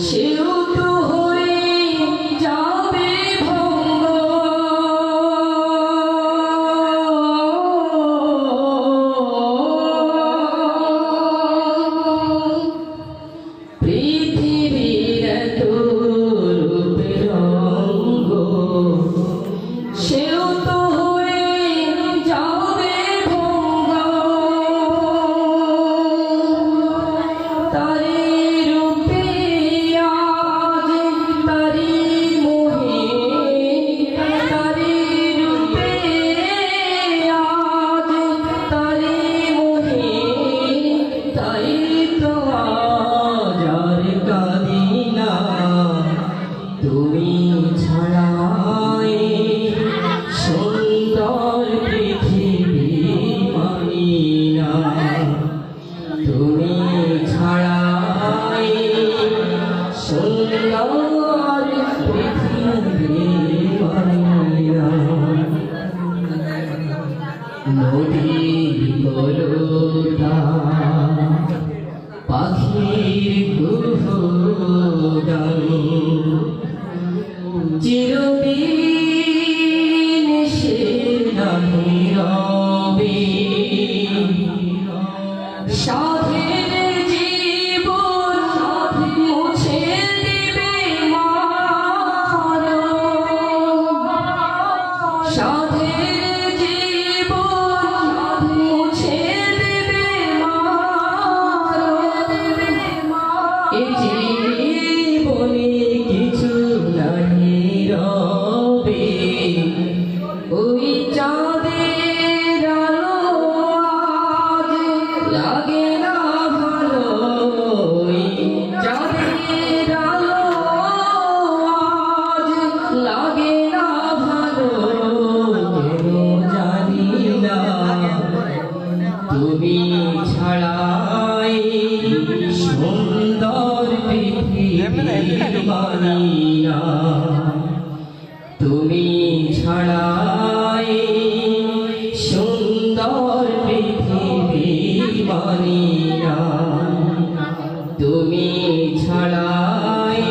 সেও তো হয়ে যাবে ভঙ্গ। পৃথিবীর এত রূপে রঙ্গ, সেও তো হয়ে যাবে ভঙ্গ। তারি রূপে আজ তারি মোহে, তারি রূপে আজ তারি মোহে, তাই তো আজ আর কাঁদি না তুমি ছাড়াই সুন্দর পৃথিবী মানি না। তুমি ছাড়াই সুন্দর পৃথিবী মানি না। নদী বলতা পাখির কুহুগান, চিরদিন সে নাহি রবে। সাধের জীবন মুছে দিবে মার, সাধের জীবন মুছে দিবে মার। এ জীবনে কিছু নাহি রবে, ওই চাঁদের আলো আজ লাগে না ভালো। ওই চাঁদের আলো আজ লাগে না ভালো, কেন জানি না তুমি ছাড়াই সুন্দর পৃথিবী মানি না। তুমি ছাড়াই সুন্দর পৃথিবী মানি না। তুমি ছাড়াই